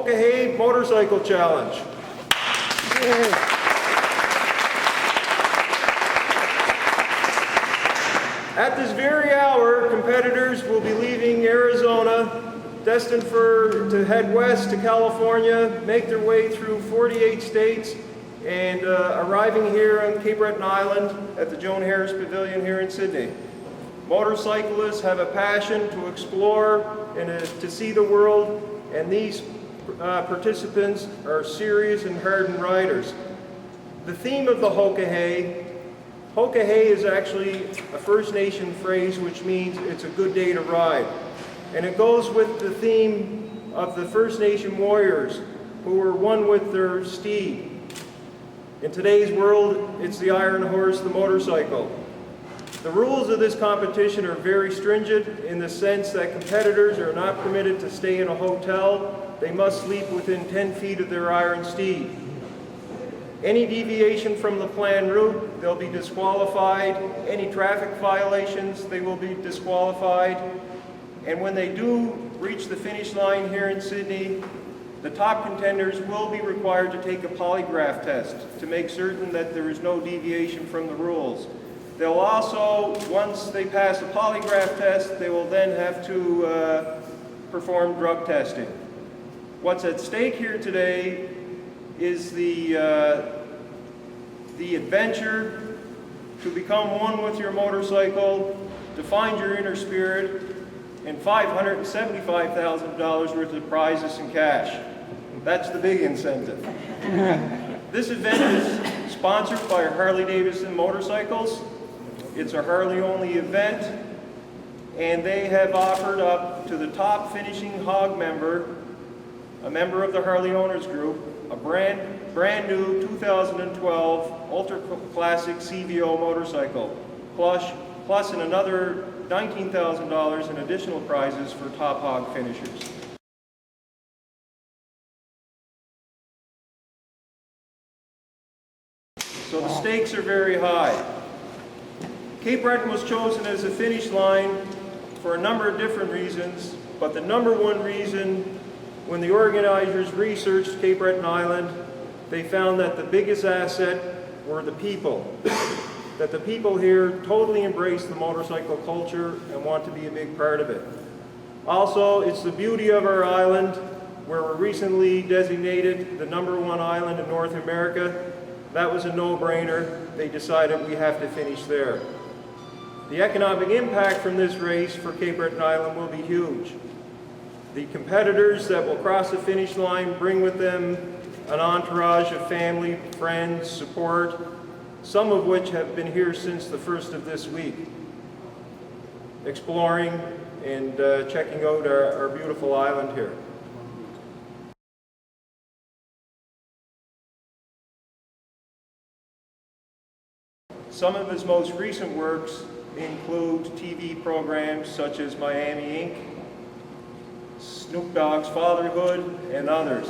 Hoka Motorcycle Challenge. At this very hour, competitors will be leaving Arizona, destined to head west to California, make their way through 48 states, and arriving here on Cape Breton Island at the Joan Harris Pavilion here in Sydney. Motorcyclists have a passion to explore and to see the world, and these participants are serious and hardened riders. The theme of the Hoka is actually a First Nation phrase which means it's a good day to ride. And it goes with the theme of the First Nation warriors who were one with their steed. In today's world, it's the iron horse, the motorcycle. The rules of this competition are very stringent in the sense that competitors are not permitted to stay in a hotel. They must sleep within 10 feet of their iron steed. Any deviation from the planned route, they'll be disqualified. Any traffic violations, they will be disqualified. And when they do reach the finish line here in Sydney, the top contenders will be required to take a polygraph test to make certain that there is no deviation from the rules. They'll also, once they pass the polygraph test, they will then have to perform drug testing. What's at stake here today is the adventure to become one with your motorcycle, to find your inner spirit, and $575,000 worth of prizes and cash. That's the big incentive. This event is sponsored by Harley-Davidson Motorcycles. It's a Harley-only event, and they have offered up to the top finishing hog member, a member of the Harley Owners Group, a brand new 2012 Ultra Classic CVO motorcycle, plus another $19,000 in additional prizes for top hog finishers. So the stakes are very high. Cape Breton was chosen as a finish line for a number of different reasons, but the number one reason, when the organizers researched Cape Breton Island, they found that the biggest asset were the people. That the people here totally embrace the motorcycle culture and want to be a big part of it. Also, it's the beauty of our island, where we're recently designated the #1 island in North America. That was a no-brainer. They decided we have to finish there. The economic impact from this race for Cape Breton Island will be huge. The competitors that will cross the finish line bring with them an entourage of family, friends, support, some of which have been here since the first of this week, exploring and checking out our beautiful island here. Some of his most recent works include TV programs such as Miami Inc., Snoop Dogg's Fatherhood, and others.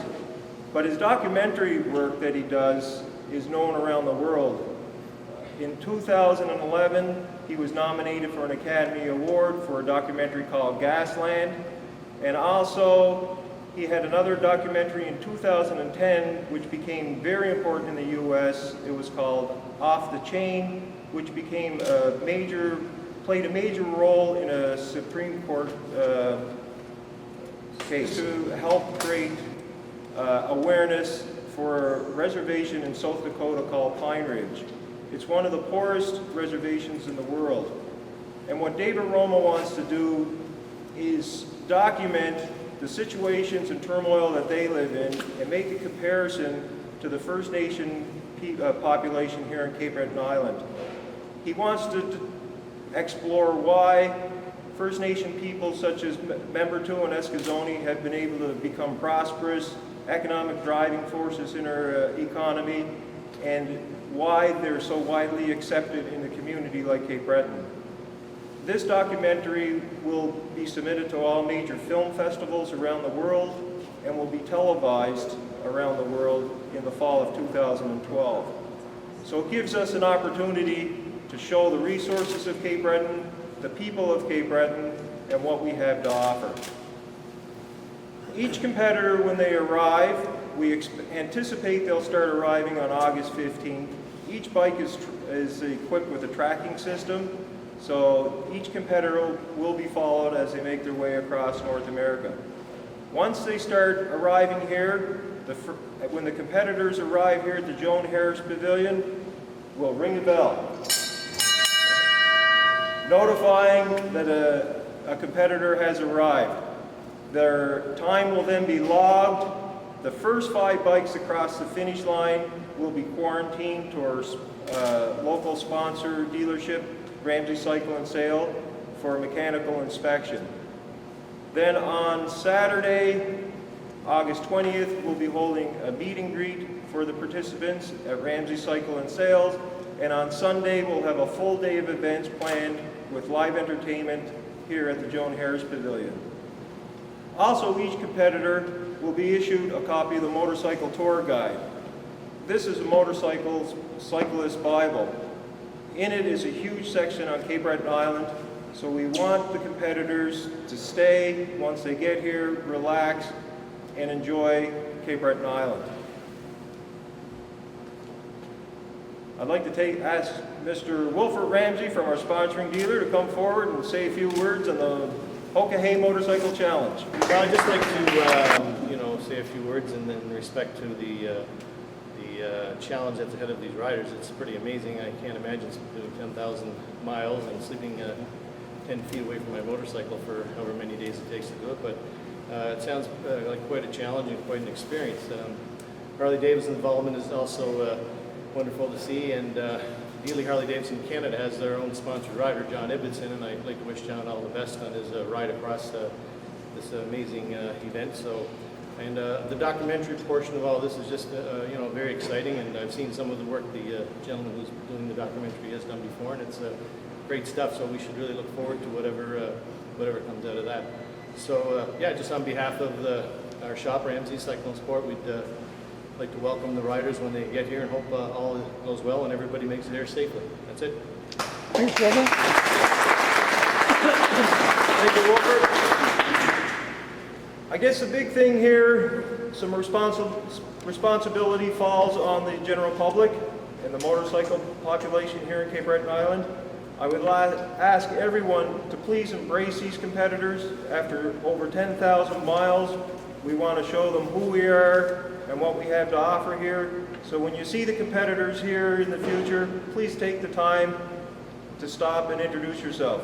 But his documentary work that he does is known around the world. In 2011, he was nominated for an Academy Award for a documentary called Gasland, and also he had another documentary in 2010 which became very important in the US. It was called Off the Chain, which played a major role in a Supreme Court case to help create awareness for a reservation in South Dakota called Pine Ridge. It's one of the poorest reservations in the world. And what David Roma wants to do is document the situations and turmoil that they live in and make a comparison to the First Nation population here in Cape Breton Island. He wants to explore why First Nation people such as Membertou and Eskasoni have been able to become prosperous, economic driving forces in our economy, and why they're so widely accepted in a community like Cape Breton. This documentary will be submitted to all major film festivals around the world and will be televised around the world in the fall of 2012. So it gives us an opportunity to show the resources of Cape Breton, the people of Cape Breton, and what we have to offer. each competitor, when they arrive, we anticipate they'll start arriving on August 15th. Each bike is equipped with a tracking system, so each competitor will be followed as they make their way across North America. Once they start arriving here, when the competitors arrive here at the Joan Harris Pavilion, we'll ring a bell, notifying that a competitor has arrived. Their time will then be logged. The first 5 bikes across the finish line will be quarantined to our local sponsor dealership, Ramsey Cycle and Sale, for mechanical inspection. Then on Saturday, August 20th, we'll be holding a meet and greet for the participants at Ramsey Cycle and Sales. And on Sunday, we'll have a full day of events planned with live entertainment here at the Joan Harris Pavilion. Also, each competitor will be issued a copy of the Motorcycle Tour Guide. This is a cyclist Bible. In it is a huge section on Cape Breton Island, so we want the competitors to stay once they get here, relax, and enjoy Cape Breton Island. I'd like to ask Mr. Wilford Ramsey from our sponsoring dealer to come forward and say a few words on the Hoka Motorcycle Challenge. Well, I'd just like to, say a few words in respect to the challenge that's ahead of these riders. It's pretty amazing. I can't imagine doing 10,000 miles and sleeping 10 feet away from my motorcycle for however many days it takes to do it, but it sounds like quite a challenge and quite an experience. Harley-Davidson involvement is also wonderful to see, and Dealey Harley-Davidson Canada has their own sponsored rider, John Ibbotson, and I'd like to wish John all the best on his ride across this amazing event. And the documentary portion of all this is just, very exciting, and I've seen some of the work the gentleman who's doing the documentary has done before, and it's great stuff, so we should really look forward to whatever comes out of that. So, just on behalf of our shop, Ramsey Cycle and Sport, we'd like to welcome the riders when they get here and hope all goes well and everybody makes it here safely. That's it. Thanks, brother. Thank you, Wilford. I guess the big thing here, some responsibility falls on the general public and the motorcycle population here in Cape Breton Island. I would ask everyone to please embrace these competitors. After over 10,000 miles, we want to show them who we are and what we have to offer here. So when you see the competitors here in the future, please take the time to stop and introduce yourself.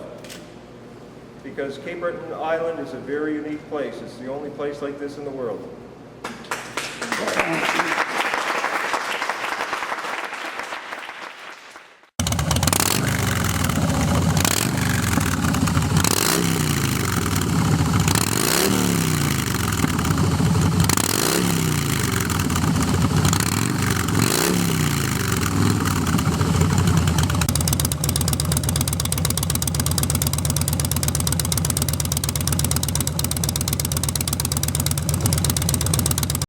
Because Cape Breton Island is a very unique place. It's the only place like this in the world.